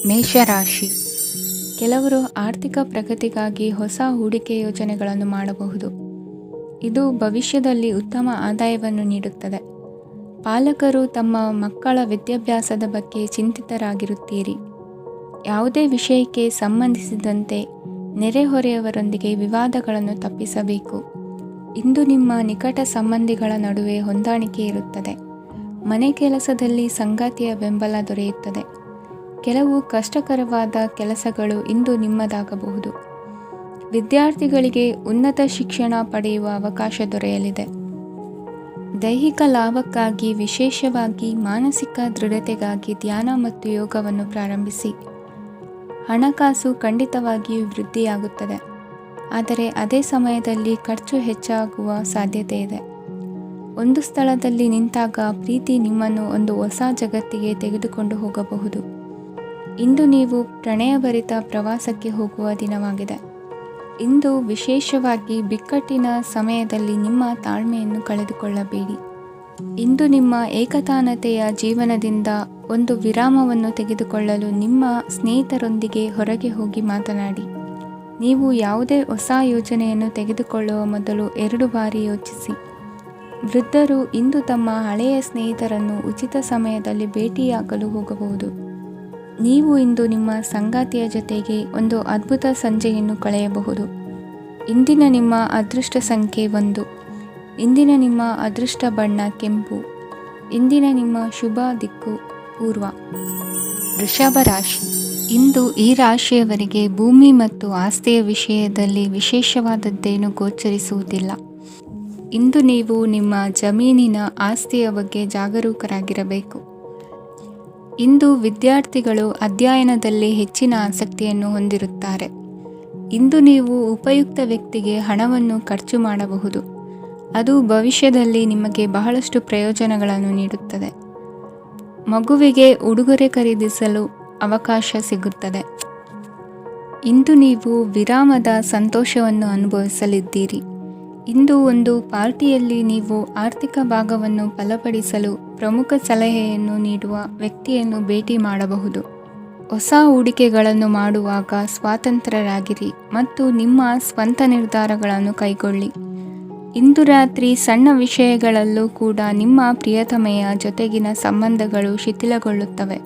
ಮೇಷರಾಶಿ. ಕೆಲವರು ಆರ್ಥಿಕ ಪ್ರಗತಿಗಾಗಿ ಹೊಸ ಹೂಡಿಕೆ ಯೋಜನೆಗಳನ್ನು ಮಾಡಬಹುದು. ಇದು ಭವಿಷ್ಯದಲ್ಲಿ ಉತ್ತಮ ಆದಾಯವನ್ನು ನೀಡುತ್ತದೆ. ಪಾಲಕರು ತಮ್ಮ ಮಕ್ಕಳ ವಿದ್ಯಾಭ್ಯಾಸದ ಬಗ್ಗೆ ಚಿಂತಿತರಾಗಿರುತ್ತೀರಿ. ಯಾವುದೇ ವಿಷಯಕ್ಕೆ ಸಂಬಂಧಿಸಿದಂತೆ ನೆರೆಹೊರೆಯವರೊಂದಿಗೆ ವಿವಾದಗಳನ್ನು ತಪ್ಪಿಸಬೇಕು. ಇಂದು ನಿಮ್ಮ ನಿಕಟ ಸಂಬಂಧಿಗಳ ನಡುವೆ ಹೊಂದಾಣಿಕೆ ಇರುತ್ತದೆ. ಮನೆ ಕೆಲಸದಲ್ಲಿ ಸಂಗಾತಿಯ ಬೆಂಬಲ ದೊರೆಯುತ್ತದೆ. ಕೆಲವು ಕಷ್ಟಕರವಾದ ಕೆಲಸಗಳು ಇಂದು ನಿಮ್ಮದಾಗಬಹುದು. ವಿದ್ಯಾರ್ಥಿಗಳಿಗೆ ಉನ್ನತ ಶಿಕ್ಷಣ ಪಡೆಯುವ ಅವಕಾಶ ದೊರೆಯಲಿದೆ. ದೈಹಿಕ ಲಾಭಕ್ಕಾಗಿ, ವಿಶೇಷವಾಗಿ ಮಾನಸಿಕ ದೃಢತೆಗಾಗಿ ಧ್ಯಾನ ಮತ್ತು ಯೋಗವನ್ನು ಪ್ರಾರಂಭಿಸಿ. ಹಣಕಾಸು ಖಂಡಿತವಾಗಿಯೂ ವೃದ್ಧಿಯಾಗುತ್ತದೆ, ಆದರೆ ಅದೇ ಸಮಯದಲ್ಲಿ ಖರ್ಚು ಹೆಚ್ಚಾಗುವ ಸಾಧ್ಯತೆ ಇದೆ. ಒಂದು ಸ್ಥಳದಲ್ಲಿ ನಿಂತಾಗ ಪ್ರೀತಿ ನಿಮ್ಮನ್ನು ಒಂದು ಹೊಸ ಜಗತ್ತಿಗೆ ತೆಗೆದುಕೊಂಡು ಹೋಗಬಹುದು. ಇಂದು ನೀವು ಪ್ರಣಯಭರಿತ ಪ್ರವಾಸಕ್ಕೆ ಹೋಗುವ ದಿನವಾಗಿದೆ. ಇಂದು ವಿಶೇಷವಾಗಿ ಬಿಕ್ಕಟ್ಟಿನ ಸಮಯದಲ್ಲಿ ನಿಮ್ಮ ತಾಳ್ಮೆಯನ್ನು ಕಳೆದುಕೊಳ್ಳಬೇಡಿ. ಇಂದು ನಿಮ್ಮ ಏಕತಾನತೆಯ ಜೀವನದಿಂದ ಒಂದು ವಿರಾಮವನ್ನು ತೆಗೆದುಕೊಳ್ಳಲು ನಿಮ್ಮ ಸ್ನೇಹಿತರೊಂದಿಗೆ ಹೊರಗೆ ಹೋಗಿ ಮಾತನಾಡಿ. ನೀವು ಯಾವುದೇ ಹೊಸ ಯೋಜನೆಯನ್ನು ತೆಗೆದುಕೊಳ್ಳುವ ಮೊದಲು 2 ಬಾರಿ ಯೋಚಿಸಿ. ವೃದ್ಧರು ಇಂದು ತಮ್ಮ ಹಳೆಯ ಸ್ನೇಹಿತರನ್ನು ಉಚಿತ ಸಮಯದಲ್ಲಿ ಭೇಟಿಯಾಗಲು ಹೋಗಬಹುದು. ನೀವು ಇಂದು ನಿಮ್ಮ ಸಂಗಾತಿಯ ಜೊತೆಗೆ ಒಂದು ಅದ್ಭುತ ಸಂಜೆಯನ್ನು ಕಳೆಯಬಹುದು. ಇಂದಿನ ನಿಮ್ಮ ಅದೃಷ್ಟ ಸಂಖ್ಯೆ 1. ಇಂದಿನ ನಿಮ್ಮ ಅದೃಷ್ಟ ಬಣ್ಣ ಕೆಂಪು. ಇಂದಿನ ನಿಮ್ಮ ಶುಭ ದಿಕ್ಕು ಪೂರ್ವ. ವೃಷಭ ರಾಶಿ. ಇಂದು ಈ ರಾಶಿಯವರಿಗೆ ಭೂಮಿ ಮತ್ತು ಆಸ್ತಿಯ ವಿಷಯದಲ್ಲಿ ವಿಶೇಷವಾದದ್ದೇನು ಗೋಚರಿಸುವುದಿಲ್ಲ. ಇಂದು ನೀವು ನಿಮ್ಮ ಜಮೀನಿನ ಆಸ್ತಿಯ ಬಗ್ಗೆ ಜಾಗರೂಕರಾಗಿರಬೇಕು. ಇಂದು ವಿದ್ಯಾರ್ಥಿಗಳು ಅಧ್ಯಯನದಲ್ಲಿ ಹೆಚ್ಚಿನ ಆಸಕ್ತಿಯನ್ನು ಹೊಂದಿರುತ್ತಾರೆ. ಇಂದು ನೀವು ಉಪಯುಕ್ತ ವ್ಯಕ್ತಿಗೆ ಹಣವನ್ನು ಖರ್ಚು ಮಾಡಬಹುದು. ಅದು ಭವಿಷ್ಯದಲ್ಲಿ ನಿಮಗೆ ಬಹಳಷ್ಟು ಪ್ರಯೋಜನಗಳನ್ನು ನೀಡುತ್ತದೆ. ಮಗುವಿಗೆ ಉಡುಗೊರೆ ಖರೀದಿಸಲು ಅವಕಾಶ ಸಿಗುತ್ತದೆ. ಇಂದು ನೀವು ವಿರಾಮದ ಸಂತೋಷವನ್ನು ಅನುಭವಿಸಲಿದ್ದೀರಿ. ಇಂದು ಒಂದು ಪಾರ್ಟಿಯಲ್ಲಿ ನೀವು ಆರ್ಥಿಕ ಭಾಗವನ್ನು ಬಲಪಡಿಸಲು ಪ್ರಮುಖ ಸಲಹೆಯನ್ನು ನೀಡುವ ವ್ಯಕ್ತಿಯನ್ನು ಭೇಟಿ ಮಾಡಬಹುದು. ಹೊಸ ಹೂಡಿಕೆಗಳನ್ನು ಮಾಡುವಾಗ ಸ್ವತಂತ್ರರಾಗಿರಿ ಮತ್ತು ನಿಮ್ಮ ಸ್ವಂತ ನಿರ್ಧಾರಗಳನ್ನು ಕೈಗೊಳ್ಳಿ. ಇಂದು ರಾತ್ರಿ ಸಣ್ಣ ವಿಷಯಗಳಲ್ಲೂ ಕೂಡ ನಿಮ್ಮ ಪ್ರಿಯತಮೆಯ ಜೊತೆಗಿನ ಸಂಬಂಧಗಳು ಶಿಥಿಲಗೊಳ್ಳುತ್ತವೆ.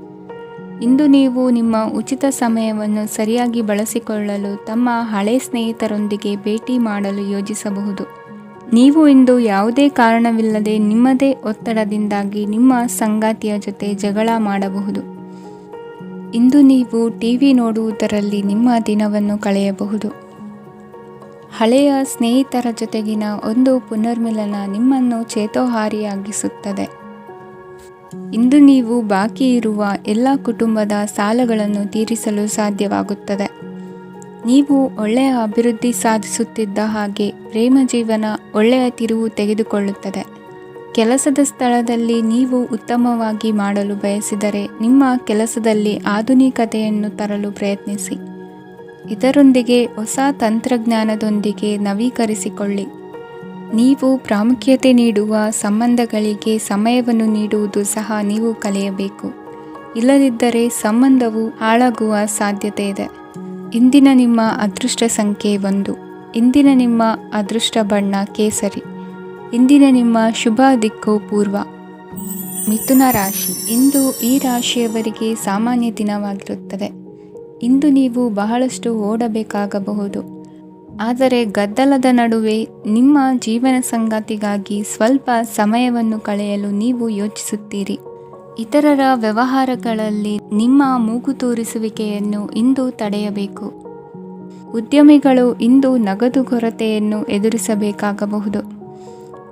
ಇಂದು ನೀವು ನಿಮ್ಮ ಉಚಿತ ಸಮಯವನ್ನು ಸರಿಯಾಗಿ ಬಳಸಿಕೊಳ್ಳಲು ತಮ್ಮ ಹಳೆ ಸ್ನೇಹಿತರೊಂದಿಗೆ ಭೇಟಿ ಮಾಡಲು ಯೋಜಿಸಬಹುದು. ನೀವು ಇಂದು ಯಾವುದೇ ಕಾರಣವಿಲ್ಲದೆ ನಿಮ್ಮದೇ ಒತ್ತಡದಿಂದಾಗಿ ನಿಮ್ಮ ಸಂಗಾತಿಯ ಜೊತೆ ಜಗಳ ಮಾಡಬಹುದು. ಇಂದು ನೀವು ಟಿವಿ ನೋಡುವುದರಲ್ಲಿ ನಿಮ್ಮ ದಿನವನ್ನು ಕಳೆಯಬಹುದು. ಹಳೆಯ ಸ್ನೇಹಿತರ ಜೊತೆಗಿನ ಒಂದು ಪುನರ್ಮಿಲನ ನಿಮ್ಮನ್ನು ಚೇತೋಹಾರಿಯಾಗಿಸುತ್ತದೆ. ಇಂದು ನೀವು ಬಾಕಿ ಇರುವ ಎಲ್ಲ ಕುಟುಂಬದ ಸಾಲಗಳನ್ನು ತೀರಿಸಲು ಸಾಧ್ಯವಾಗುತ್ತದೆ. ನೀವು ಒಳ್ಳೆಯ ಅಭಿವೃದ್ಧಿ ಸಾಧಿಸುತ್ತಿದ್ದ ಹಾಗೆ ಪ್ರೇಮ ಜೀವನ ಒಳ್ಳೆಯ ತಿರುವು ತೆಗೆದುಕೊಳ್ಳುತ್ತದೆ. ಕೆಲಸದ ಸ್ಥಳದಲ್ಲಿ ನೀವು ಉತ್ತಮವಾಗಿ ಮಾಡಲು ಬಯಸಿದರೆ ನಿಮ್ಮ ಕೆಲಸದಲ್ಲಿ ಆಧುನಿಕತೆಯನ್ನು ತರಲು ಪ್ರಯತ್ನಿಸಿ. ಇದರೊಂದಿಗೆ ಹೊಸ ತಂತ್ರಜ್ಞಾನದೊಂದಿಗೆ ನವೀಕರಿಸಿಕೊಳ್ಳಿ. ನೀವು ಪ್ರಾಮುಖ್ಯತೆ ನೀಡುವ ಸಂಬಂಧಗಳಿಗೆ ಸಮಯವನ್ನು ನೀಡುವುದು ಸಹ ನೀವು ಕಲಿಯಬೇಕು. ಇಲ್ಲದಿದ್ದರೆ ಸಂಬಂಧವು ಹಾಳಾಗುವ ಸಾಧ್ಯತೆ ಇದೆ. ಇಂದಿನ ನಿಮ್ಮ ಅದೃಷ್ಟ ಸಂಖ್ಯೆ 1. ಇಂದಿನ ನಿಮ್ಮ ಅದೃಷ್ಟ ಬಣ್ಣ ಕೇಸರಿ. ಇಂದಿನ ನಿಮ್ಮ ಶುಭ ದಿಕ್ಕು ಪೂರ್ವ. ಮಿಥುನ ರಾಶಿ. ಇಂದು ಈ ರಾಶಿಯವರಿಗೆ ಸಾಮಾನ್ಯ ದಿನವಾಗಿರುತ್ತದೆ. ಇಂದು ನೀವು ಬಹಳಷ್ಟು ಓಡಬೇಕಾಗಬಹುದು. ಆದರೆ ಗದ್ದಲದ ನಡುವೆ ನಿಮ್ಮ ಜೀವನ ಸಂಗಾತಿಗಾಗಿ ಸ್ವಲ್ಪ ಸಮಯವನ್ನು ಕಳೆಯಲು ನೀವು ಯೋಚಿಸುತ್ತೀರಿ. ಇತರರ ವ್ಯವಹಾರಗಳಲ್ಲಿ ನಿಮ್ಮ ಮೂಗು ತೂರಿಸುವಿಕೆಯನ್ನು ಇಂದು ತಡೆಯಬೇಕು. ಉದ್ಯಮಿಗಳು ಇಂದು ನಗದು ಕೊರತೆಯನ್ನು ಎದುರಿಸಬೇಕಾಗಬಹುದು.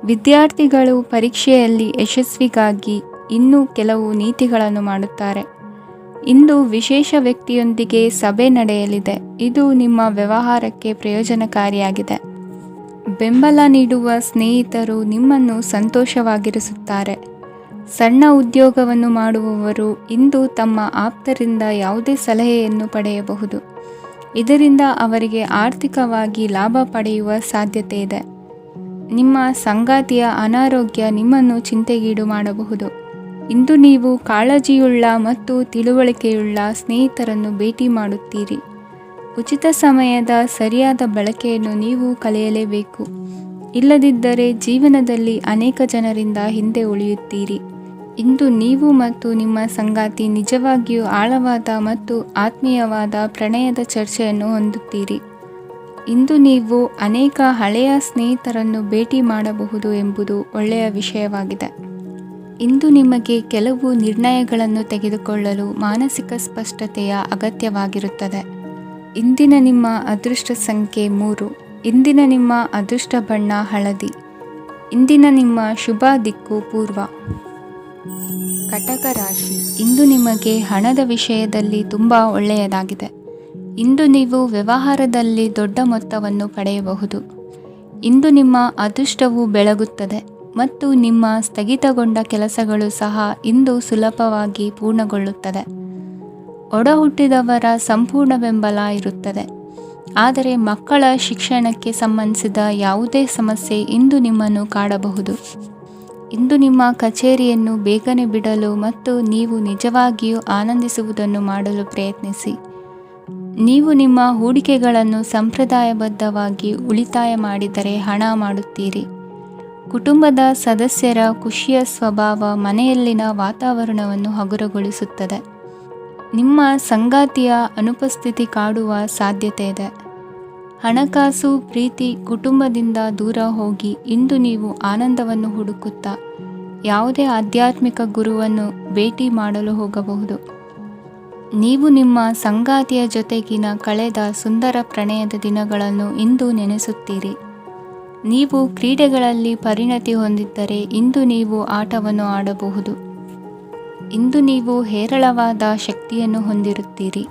ವಿದ್ಯಾರ್ಥಿಗಳು ಪರೀಕ್ಷೆಯಲ್ಲಿ ಯಶಸ್ವಿಗಾಗಿ ಇನ್ನೂ ಕೆಲವು ನೀತಿಗಳನ್ನು ಮಾಡುತ್ತಾರೆ. ಇಂದು ವಿಶೇಷ ವ್ಯಕ್ತಿಯೊಂದಿಗೆ ಸಭೆ ನಡೆಯಲಿದೆ. ಇದು ನಿಮ್ಮ ವ್ಯವಹಾರಕ್ಕೆ ಪ್ರಯೋಜನಕಾರಿಯಾಗಿದೆ. ಬೆಂಬಲ ನೀಡುವ ಸ್ನೇಹಿತರು ನಿಮ್ಮನ್ನು ಸಂತೋಷವಾಗಿರಿಸುತ್ತಾರೆ. ಸಣ್ಣ ಉದ್ಯೋಗವನ್ನು ಮಾಡುವವರು ಇಂದು ತಮ್ಮ ಆಪ್ತರಿಂದ ಯಾವುದೇ ಸಲಹೆಯನ್ನು ಪಡೆಯಬಹುದು. ಇದರಿಂದ ಅವರಿಗೆ ಆರ್ಥಿಕವಾಗಿ ಲಾಭ ಪಡೆಯುವ ಸಾಧ್ಯತೆ ಇದೆ. ನಿಮ್ಮ ಸಂಗಾತಿಯ ಅನಾರೋಗ್ಯ ನಿಮ್ಮನ್ನು ಚಿಂತೆಗೀಡು ಮಾಡಬಹುದು. ಇಂದು ನೀವು ಕಾಳಜಿಯುಳ್ಳ ಮತ್ತು ತಿಳುವಳಿಕೆಯುಳ್ಳ ಸ್ನೇಹಿತರನ್ನು ಭೇಟಿ ಮಾಡುತ್ತೀರಿ. ಉಚಿತ ಸಮಯದ ಸರಿಯಾದ ಬಳಕೆಯನ್ನು ನೀವು ಕಲಿಯಲೇಬೇಕು. ಇಲ್ಲದಿದ್ದರೆ ಜೀವನದಲ್ಲಿ ಅನೇಕ ಜನರಿಂದ ಹಿಂದೆ ಉಳಿಯುತ್ತೀರಿ. ಇಂದು ನೀವು ಮತ್ತು ನಿಮ್ಮ ಸಂಗಾತಿ ನಿಜವಾಗಿಯೂ ಆಳವಾದ ಮತ್ತು ಆತ್ಮೀಯವಾದ ಪ್ರಣಯದ ಚರ್ಚೆಯನ್ನು ಹೊಂದುತ್ತೀರಿ. ಇಂದು ನೀವು ಅನೇಕ ಹಳೆಯ ಸ್ನೇಹಿತರನ್ನು ಭೇಟಿ ಮಾಡಬಹುದು ಎಂಬುದು ಒಳ್ಳೆಯ ವಿಷಯವಾಗಿದೆ. ಇಂದು ನಿಮಗೆ ಕೆಲವು ನಿರ್ಣಯಗಳನ್ನು ತೆಗೆದುಕೊಳ್ಳಲು ಮಾನಸಿಕ ಸ್ಪಷ್ಟತೆಯ ಅಗತ್ಯವಾಗಿರುತ್ತದೆ. ಇಂದಿನ ನಿಮ್ಮ ಅದೃಷ್ಟ ಸಂಖ್ಯೆ 3. ಇಂದಿನ ನಿಮ್ಮ ಅದೃಷ್ಟ ಬಣ್ಣ ಹಳದಿ. ಇಂದಿನ ನಿಮ್ಮ ಶುಭ ದಿಕ್ಕು ಪೂರ್ವ. ಕಟಕ ರಾಶಿ. ಇಂದು ನಿಮಗೆ ಹಣದ ವಿಷಯದಲ್ಲಿ ತುಂಬ ಒಳ್ಳೆಯದಾಗಿದೆ. ಇಂದು ನೀವು ವ್ಯವಹಾರದಲ್ಲಿ ದೊಡ್ಡ ಮೊತ್ತವನ್ನು ಪಡೆಯಬಹುದು. ಇಂದು ನಿಮ್ಮ ಅದೃಷ್ಟವು ಬೆಳಗುತ್ತದೆ ಮತ್ತು ನಿಮ್ಮ ಸ್ಥಗಿತಗೊಂಡ ಕೆಲಸಗಳು ಸಹ ಇಂದು ಸುಲಭವಾಗಿ ಪೂರ್ಣಗೊಳ್ಳುತ್ತದೆ. ಒಡಹುಟ್ಟಿದವರ ಸಂಪೂರ್ಣ ಬೆಂಬಲ ಇರುತ್ತದೆ. ಆದರೆ ಮಕ್ಕಳ ಶಿಕ್ಷಣಕ್ಕೆ ಸಂಬಂಧಿಸಿದ ಯಾವುದೇ ಸಮಸ್ಯೆ ಇಂದು ನಿಮ್ಮನ್ನು ಕಾಡಬಹುದು. ಇಂದು ನಿಮ್ಮ ಕಚೇರಿಯನ್ನು ಬೇಗನೆ ಬಿಡಲು ಮತ್ತು ನೀವು ನಿಜವಾಗಿಯೂ ಆನಂದಿಸುವುದನ್ನು ಮಾಡಲು ಪ್ರಯತ್ನಿಸಿ. ನೀವು ನಿಮ್ಮ ಹೂಡಿಕೆಗಳನ್ನು ಸಂಪ್ರದಾಯಬದ್ಧವಾಗಿ ಉಳಿತಾಯ ಮಾಡಿದರೆ ಹಣ ಮಾಡುತ್ತೀರಿ. ಕುಟುಂಬದ ಸದಸ್ಯರ ಖುಷಿಯ ಸ್ವಭಾವ ಮನೆಯಲ್ಲಿನ ವಾತಾವರಣವನ್ನು ಹಗುರಗೊಳಿಸುತ್ತದೆ. ನಿಮ್ಮ ಸಂಗಾತಿಯ ಅನುಪಸ್ಥಿತಿ ಕಾಡುವ ಸಾಧ್ಯತೆ ಇದೆ. ಹಣಕಾಸು, ಪ್ರೀತಿ, ಕುಟುಂಬದಿಂದ ದೂರ ಹೋಗಿ ಇಂದು ನೀವು ಆನಂದವನ್ನು ಹುಡುಕುತ್ತಾ ಯಾವುದೇ ಆಧ್ಯಾತ್ಮಿಕ ಗುರುವನ್ನು ಭೇಟಿ ಮಾಡಲು ಹೋಗಬಹುದು. ನೀವು ನಿಮ್ಮ ಸಂಗಾತಿಯ ಜೊತೆಗಿನ ಕಳೆದ ಸುಂದರ ಪ್ರಣಯದ ದಿನಗಳನ್ನು ಇಂದು ನೆನೆಸುತ್ತೀರಿ. ನೀವು ಕ್ರೀಡೆಗಳಲ್ಲಿ ಪರಿಣತಿ ಹೊಂದಿದ್ದರೆ ಇಂದು ನೀವು ಆಟವನ್ನು ಆಡಬಹುದು. ಇಂದು ನೀವು ಹೇರಳವಾದ ಶಕ್ತಿಯನ್ನು ಹೊಂದಿರುತ್ತೀರಿ.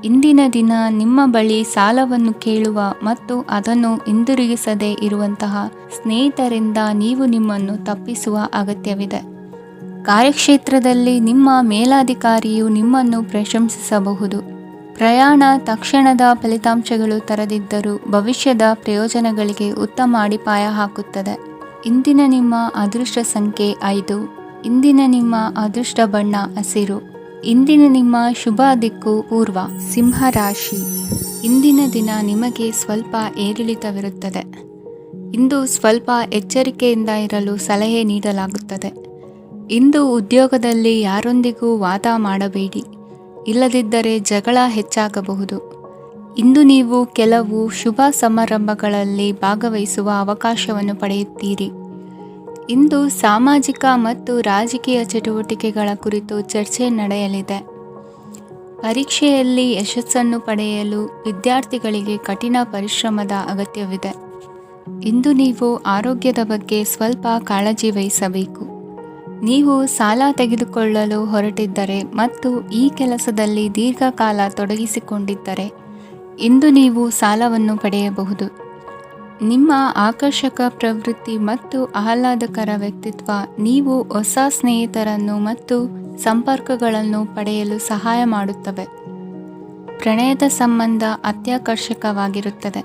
ಇಂದಿನ ದಿನ ನಿಮ್ಮ ಬಳಿ ಸಾಲವನ್ನು ಕೇಳುವ ಮತ್ತು ಅದನ್ನು ಹಿಂದಿರುಗಿಸದೇ ಇರುವಂತಹ ಸ್ನೇಹಿತರಿಂದ ನೀವು ನಿಮ್ಮನ್ನು ತಪ್ಪಿಸುವ ಅಗತ್ಯವಿದೆ. ಕಾರ್ಯಕ್ಷೇತ್ರದಲ್ಲಿ ನಿಮ್ಮ ಮೇಲಾಧಿಕಾರಿಯು ನಿಮ್ಮನ್ನು ಪ್ರಶಂಸಿಸಬಹುದು. ಪ್ರಯಾಣ ತಕ್ಷಣದ ಫಲಿತಾಂಶಗಳು ತರದಿದ್ದರೂ ಭವಿಷ್ಯದ ಪ್ರಯೋಜನಗಳಿಗೆ ಉತ್ತಮ ಅಡಿಪಾಯ ಹಾಕುತ್ತದೆ. ಇಂದಿನ ನಿಮ್ಮ ಅದೃಷ್ಟ ಸಂಖ್ಯೆ 5. ಇಂದಿನ ನಿಮ್ಮ ಅದೃಷ್ಟ ಬಣ್ಣ ಹಸಿರು. ಇಂದಿನ ನಿಮ್ಮ ಶುಭ ದಿಕ್ಕು ಪೂರ್ವ. ಸಿಂಹ ರಾಶಿ. ಇಂದಿನ ದಿನ ನಿಮಗೆ ಸ್ವಲ್ಪ ಏರಿಳಿತವಿರುತ್ತದೆ. ಇಂದು ಸ್ವಲ್ಪ ಎಚ್ಚರಿಕೆಯಿಂದ ಇರಲು ಸಲಹೆ ನೀಡಲಾಗುತ್ತದೆ. ಇಂದು ಉದ್ಯೋಗದಲ್ಲಿ ಯಾರೊಂದಿಗೂ ವಾದ ಮಾಡಬೇಡಿ, ಇಲ್ಲದಿದ್ದರೆ ಜಗಳ ಹೆಚ್ಚಾಗಬಹುದು. ಇಂದು ನೀವು ಕೆಲವು ಶುಭ ಸಮಾರಂಭಗಳಲ್ಲಿ ಭಾಗವಹಿಸುವ ಅವಕಾಶವನ್ನು ಪಡೆಯುತ್ತೀರಿ. ಇಂದು ಸಾಮಾಜಿಕ ಮತ್ತು ರಾಜಕೀಯ ಚಟುವಟಿಕೆಗಳ ಕುರಿತು ಚರ್ಚೆ ನಡೆಯಲಿದೆ. ಪರೀಕ್ಷೆಯಲ್ಲಿ ಯಶಸ್ಸನ್ನು ಪಡೆಯಲು ವಿದ್ಯಾರ್ಥಿಗಳಿಗೆ ಕಠಿಣ ಪರಿಶ್ರಮದ ಅಗತ್ಯವಿದೆ. ಇಂದು ನೀವು ಆರೋಗ್ಯದ ಬಗ್ಗೆ ಸ್ವಲ್ಪ ಕಾಳಜಿ ವಹಿಸಬೇಕು. ನೀವು ಸಾಲ ತೆಗೆದುಕೊಳ್ಳಲು ಹೊರಟಿದ್ದರೆ ಮತ್ತು ಈ ಕೆಲಸದಲ್ಲಿ ದೀರ್ಘಕಾಲ ತೊಡಗಿಸಿಕೊಂಡಿದ್ದರೆ ಇಂದು ನೀವು ಸಾಲವನ್ನು ಪಡೆಯಬಹುದು. ನಿಮ್ಮ ಆಕರ್ಷಕ ಪ್ರವೃತ್ತಿ ಮತ್ತು ಆಹ್ಲಾದಕರ ವ್ಯಕ್ತಿತ್ವ ನೀವು ಹೊಸ ಸ್ನೇಹಿತರನ್ನು ಮತ್ತು ಸಂಪರ್ಕಗಳನ್ನು ಪಡೆಯಲು ಸಹಾಯ ಮಾಡುತ್ತವೆ. ಪ್ರಣಯದ ಸಂಬಂಧ ಅತ್ಯಾಕರ್ಷಕವಾಗಿರುತ್ತದೆ.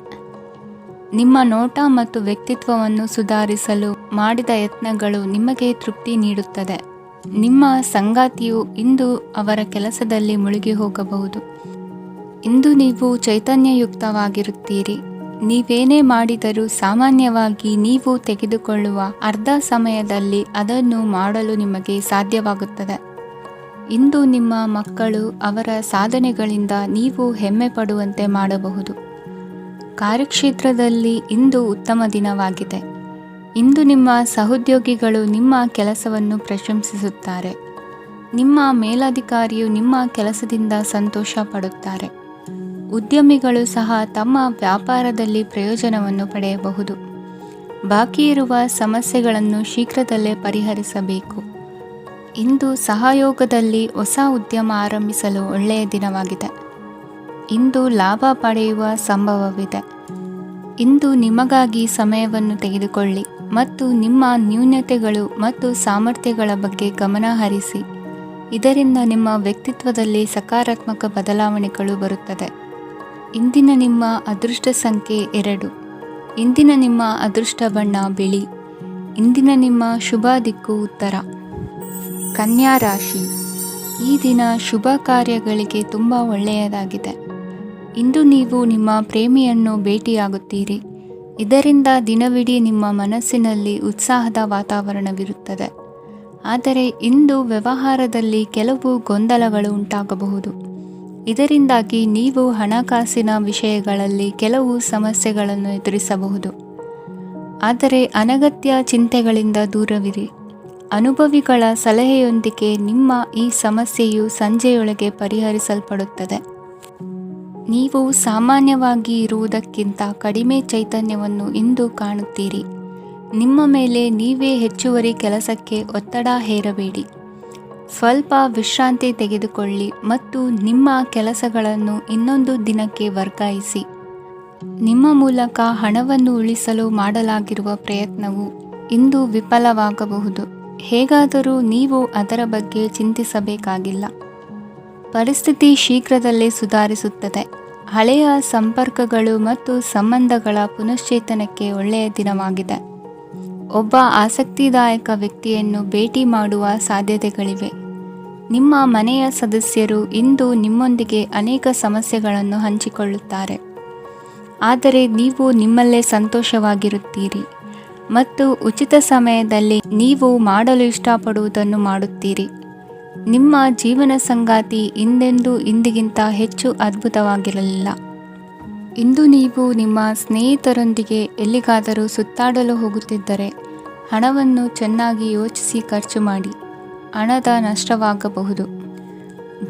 ನಿಮ್ಮ ನೋಟ ಮತ್ತು ವ್ಯಕ್ತಿತ್ವವನ್ನು ಸುಧಾರಿಸಲು ಮಾಡಿದ ಯತ್ನಗಳು ನಿಮಗೆ ತೃಪ್ತಿ ನೀಡುತ್ತದೆ. ನಿಮ್ಮ ಸಂಗಾತಿಯು ಇಂದು ಅವರ ಕೆಲಸದಲ್ಲಿ ಮುಳುಗಿ ಹೋಗಬಹುದು. ಇಂದು ನೀವು ಚೈತನ್ಯಯುಕ್ತವಾಗಿರುತ್ತೀರಿ. ನೀವೇನೇ ಮಾಡಿದರೂ ಸಾಮಾನ್ಯವಾಗಿ ನೀವು ತೆಗೆದುಕೊಳ್ಳುವ ಅರ್ಧ ಸಮಯದಲ್ಲಿ ಅದನ್ನು ಮಾಡಲು ನಿಮಗೆ ಸಾಧ್ಯವಾಗುತ್ತದೆ. ಇಂದು ನಿಮ್ಮ ಮಕ್ಕಳು ಅವರ ಸಾಧನೆಗಳಿಂದ ನೀವು ಹೆಮ್ಮೆ ಪಡುವಂತೆ ಮಾಡಬಹುದು. ಕಾರ್ಯಕ್ಷೇತ್ರದಲ್ಲಿ ಇಂದು ಉತ್ತಮ ದಿನವಾಗಿದೆ. ಇಂದು ನಿಮ್ಮ ಸಹೋದ್ಯೋಗಿಗಳು ನಿಮ್ಮ ಕೆಲಸವನ್ನು ಪ್ರಶಂಸಿಸುತ್ತಾರೆ. ನಿಮ್ಮ ಮೇಲಧಿಕಾರಿಯು ನಿಮ್ಮ ಕೆಲಸದಿಂದ ಸಂತೋಷ ಪಡುತ್ತಾರೆ. ಉದ್ಯಮಿಗಳು ಸಹ ತಮ್ಮ ವ್ಯಾಪಾರದಲ್ಲಿ ಪ್ರಯೋಜನವನ್ನು ಪಡೆಯಬಹುದು. ಬಾಕಿ ಇರುವ ಸಮಸ್ಯೆಗಳನ್ನು ಶೀಘ್ರದಲ್ಲೇ ಪರಿಹರಿಸಬೇಕು. ಇಂದು ಸಹಯೋಗದಲ್ಲಿ ಹೊಸ ಉದ್ಯಮ ಆರಂಭಿಸಲು ಒಳ್ಳೆಯ ದಿನವಾಗಿದೆ. ಇಂದು ಲಾಭ ಪಡೆಯುವ ಸಂಭವವಿದೆ. ಇಂದು ನಿಮಗಾಗಿ ಸಮಯವನ್ನು ತೆಗೆದುಕೊಳ್ಳಿ ಮತ್ತು ನಿಮ್ಮ ನ್ಯೂನತೆಗಳು ಮತ್ತು ಸಾಮರ್ಥ್ಯಗಳ ಬಗ್ಗೆ ಗಮನ ಹರಿಸಿ. ಇದರಿಂದ ನಿಮ್ಮ ವ್ಯಕ್ತಿತ್ವದಲ್ಲಿ ಸಕಾರಾತ್ಮಕ ಬದಲಾವಣೆಗಳು ಬರುತ್ತದೆ. ಇಂದಿನ ನಿಮ್ಮ ಅದೃಷ್ಟ ಸಂಖ್ಯೆ 2. ಇಂದಿನ ನಿಮ್ಮ ಅದೃಷ್ಟ ಬಣ್ಣ ಬಿಳಿ. ಇಂದಿನ ನಿಮ್ಮ ಶುಭ ದಿಕ್ಕು ಉತ್ತರ. ಕನ್ಯಾ ರಾಶಿ, ಈ ದಿನ ಶುಭ ಕಾರ್ಯಗಳಿಗೆ ತುಂಬ ಒಳ್ಳೆಯದಾಗಿದೆ. ಇಂದು ನೀವು ನಿಮ್ಮ ಪ್ರೇಮಿಯನ್ನು ಭೇಟಿಯಾಗುತ್ತೀರಿ. ಇದರಿಂದ ದಿನವಿಡೀ ನಿಮ್ಮ ಮನಸ್ಸಿನಲ್ಲಿ ಉತ್ಸಾಹದ ವಾತಾವರಣವಿರುತ್ತದೆ. ಆದರೆ ಇಂದು ವ್ಯವಹಾರದಲ್ಲಿ ಕೆಲವು ಗೊಂದಲಗಳು ಉಂಟಾಗಬಹುದು. ಇದರಿಂದಾಗಿ ನೀವು ಹಣಕಾಸಿನ ವಿಷಯಗಳಲ್ಲಿ ಕೆಲವು ಸಮಸ್ಯೆಗಳನ್ನು ಎದುರಿಸಬಹುದು. ಆದರೆ ಅನಗತ್ಯ ಚಿಂತೆಗಳಿಂದ ದೂರವಿರಿ. ಅನುಭವಿಗಳ ಸಲಹೆಯೊಂದಿಗೆ ನಿಮ್ಮ ಈ ಸಮಸ್ಯೆಯು ಸಂಜೆಯೊಳಗೆ ಪರಿಹರಿಸಲ್ಪಡುತ್ತದೆ. ನೀವು ಸಾಮಾನ್ಯವಾಗಿ ಇರುವುದಕ್ಕಿಂತ ಕಡಿಮೆ ಚೈತನ್ಯವನ್ನು ಇಂದು ಕಾಣುತ್ತೀರಿ. ನಿಮ್ಮ ಮೇಲೆ ನೀವೇ ಹೆಚ್ಚುವರಿ ಕೆಲಸಕ್ಕೆ ಒತ್ತಡ ಹೇರಬೇಡಿ. ಸ್ವಲ್ಪ ವಿಶ್ರಾಂತಿ ತೆಗೆದುಕೊಳ್ಳಿ ಮತ್ತು ನಿಮ್ಮ ಕೆಲಸಗಳನ್ನು ಇನ್ನೊಂದು ದಿನಕ್ಕೆ ವರ್ಗಾಯಿಸಿ. ನಿಮ್ಮ ಮೂಲಕ ಹಣವನ್ನು ಉಳಿಸಲು ಮಾಡಲಾಗಿರುವ ಪ್ರಯತ್ನವು ಇಂದು ವಿಫಲವಾಗಬಹುದು. ಹೇಗಾದರೂ ನೀವು ಅದರ ಬಗ್ಗೆ ಚಿಂತಿಸಬೇಕಾಗಿಲ್ಲ. ಪರಿಸ್ಥಿತಿ ಶೀಘ್ರದಲ್ಲೇ ಸುಧಾರಿಸುತ್ತದೆ. ಹಳೆಯ ಸಂಪರ್ಕಗಳು ಮತ್ತು ಸಂಬಂಧಗಳ ಪುನಶ್ಚೇತನಕ್ಕೆ ಒಳ್ಳೆಯ ದಿನವಾಗಿದೆ. ಒಬ್ಬ ಆಸಕ್ತಿದಾಯಕ ವ್ಯಕ್ತಿಯನ್ನು ಭೇಟಿ ಮಾಡುವ ಸಾಧ್ಯತೆಗಳಿವೆ. ನಿಮ್ಮ ಮನೆಯ ಸದಸ್ಯರು ಇಂದು ನಿಮ್ಮೊಂದಿಗೆ ಅನೇಕ ಸಮಸ್ಯೆಗಳನ್ನು ಹಂಚಿಕೊಳ್ಳುತ್ತಾರೆ. ಆದರೆ ನೀವು ನಿಮ್ಮಲ್ಲೇ ಸಂತೋಷವಾಗಿರುತ್ತೀರಿ ಮತ್ತು ಉಚಿತ ಸಮಯದಲ್ಲಿ ನೀವು ಮಾಡಲು ಇಷ್ಟಪಡುವುದನ್ನು ಮಾಡುತ್ತೀರಿ. ನಿಮ್ಮ ಜೀವನ ಸಂಗಾತಿ ಇಂದಿಗಿಂತ ಹೆಚ್ಚು ಅದ್ಭುತವಾಗಿರಲಿಲ್ಲ. ಇಂದು ನೀವು ನಿಮ್ಮ ಸ್ನೇಹಿತರೊಂದಿಗೆ ಎಲ್ಲಿಗಾದರೂ ಸುತ್ತಾಡಲು ಹೋಗುತ್ತಿದ್ದರೆ ಹಣವನ್ನು ಚೆನ್ನಾಗಿ ಯೋಚಿಸಿ ಖರ್ಚು ಮಾಡಿ. ಹಣದ ನಷ್ಟವಾಗಬಹುದು.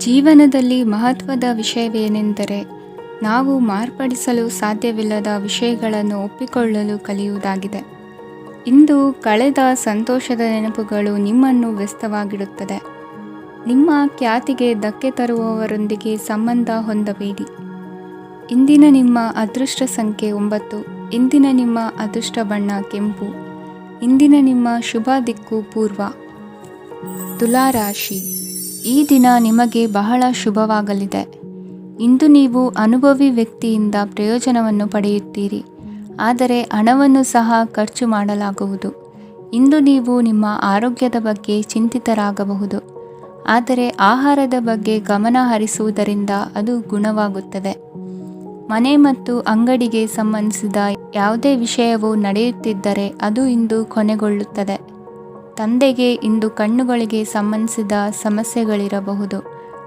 ಜೀವನದಲ್ಲಿ ಮಹತ್ವದ ವಿಷಯವೇನೆಂದರೆ ನಾವು ಮಾರ್ಪಡಿಸಲು ಸಾಧ್ಯವಿಲ್ಲದ ವಿಷಯಗಳನ್ನು ಒಪ್ಪಿಕೊಳ್ಳಲು ಕಲಿಯುವುದಾಗಿದೆ. ಇಂದು ಕಳೆದ ಸಂತೋಷದ ನೆನಪುಗಳು ನಿಮ್ಮನ್ನು ವ್ಯಸ್ತವಾಗಿಡುತ್ತದೆ. ನಿಮ್ಮ ಖ್ಯಾತಿಗೆ ಧಕ್ಕೆ ತರುವವರೊಂದಿಗೆ ಸಂಬಂಧ ಹೊಂದಬೇಡಿ. ಇಂದಿನ ನಿಮ್ಮ ಅದೃಷ್ಟ ಸಂಖ್ಯೆ 9. ಇಂದಿನ ನಿಮ್ಮ ಅದೃಷ್ಟ ಬಣ್ಣ ಕೆಂಪು. ಇಂದಿನ ನಿಮ್ಮ ಶುಭ ದಿಕ್ಕು ಪೂರ್ವ. ತುಲಾ ರಾಶಿ, ಈ ದಿನ ನಿಮಗೆ ಬಹಳ ಶುಭವಾಗಲಿದೆ. ಇಂದು ನೀವು ಅನುಭವಿ ವ್ಯಕ್ತಿಯಿಂದ ಪ್ರಯೋಜನವನ್ನು ಪಡೆಯುತ್ತೀರಿ. ಆದರೆ ಹಣವನ್ನು ಸಹ ಖರ್ಚು ಮಾಡಲಾಗುವುದು. ಇಂದು ನೀವು ನಿಮ್ಮ ಆರೋಗ್ಯದ ಬಗ್ಗೆ ಚಿಂತಿತರಾಗಬಹುದು. ಆದರೆ ಆಹಾರದ ಬಗ್ಗೆ ಗಮನ ಹರಿಸುವುದರಿಂದ ಅದು ಗುಣವಾಗುತ್ತದೆ. ಮನೆ ಮತ್ತು ಅಂಗಡಿಗೆ ಸಂಬಂಧಿಸಿದ ಯಾವುದೇ ವಿಷಯವು ನಡೆಯುತ್ತಿದ್ದರೆ ಅದು ಇಂದು ಕೊನೆಗೊಳ್ಳುತ್ತದೆ. ತಂದೆಗೆ ಇಂದು ಕಣ್ಣುಗಳಿಗೆ ಸಂಬಂಧಿಸಿದ ಸಮಸ್ಯೆಗಳಿರಬಹುದು.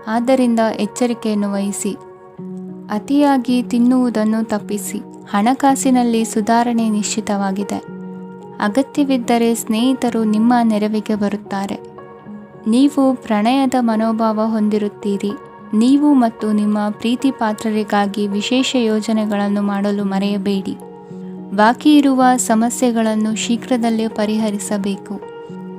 ಆದ್ದರಿಂದ ಎಚ್ಚರಿಕೆಯನ್ನು ವಹಿಸಿ. ಅತಿಯಾಗಿ ತಿನ್ನುವುದನ್ನು ತಪ್ಪಿಸಿ. ಹಣಕಾಸಿನಲ್ಲಿ ಸುಧಾರಣೆ ನಿಶ್ಚಿತವಾಗಿದೆ. ಅಗತ್ಯವಿದ್ದರೆ ಸ್ನೇಹಿತರು ನಿಮ್ಮ ನೆರವಿಗೆ ಬರುತ್ತಾರೆ. ನೀವು ಪ್ರಣಯದ ಮನೋಭಾವ ಹೊಂದಿರುತ್ತೀರಿ. ನೀವು ಮತ್ತು ನಿಮ್ಮ ಪ್ರೀತಿ ಪಾತ್ರರಿಗಾಗಿ ವಿಶೇಷ ಯೋಜನೆಗಳನ್ನು ಮಾಡಲು ಮರೆಯಬೇಡಿ. ಬಾಕಿ ಇರುವ ಸಮಸ್ಯೆಗಳನ್ನು ಶೀಘ್ರದಲ್ಲೇ ಪರಿಹರಿಸಬೇಕು.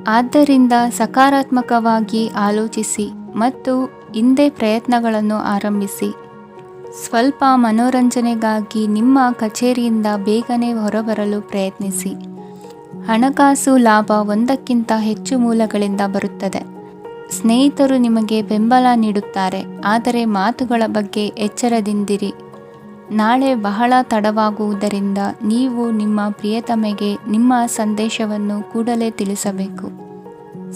ಆದ್ದರಿಂದ ಸಕಾರಾತ್ಮಕವಾಗಿ ಆಲೋಚಿಸಿ ಮತ್ತು ಇಂದೇ ಪ್ರಯತ್ನಗಳನ್ನು ಆರಂಭಿಸಿ. ಸ್ವಲ್ಪ ಮನೋರಂಜನೆಗಾಗಿ ನಿಮ್ಮ ಕಚೇರಿಯಿಂದ ಬೇಗನೆ ಹೊರಬರಲು ಪ್ರಯತ್ನಿಸಿ. ಹಣಕಾಸು ಲಾಭ ಒಂದಕ್ಕಿಂತ ಹೆಚ್ಚು ಮೂಲಗಳಿಂದ ಬರುತ್ತದೆ. ಸ್ನೇಹಿತರು ನಿಮಗೆ ಬೆಂಬಲ ನೀಡುತ್ತಾರೆ. ಆದರೆ ಮಾತುಗಳ ಬಗ್ಗೆ ಎಚ್ಚರದಿಂದಿರಿ. ನಾಳೆ ಬಹಳ ತಡವಾಗುವುದರಿಂದ ನೀವು ನಿಮ್ಮ ಪ್ರಿಯತಮೆಗೆ ನಿಮ್ಮ ಸಂದೇಶವನ್ನು ಕೂಡಲೇ ತಿಳಿಸಬೇಕು.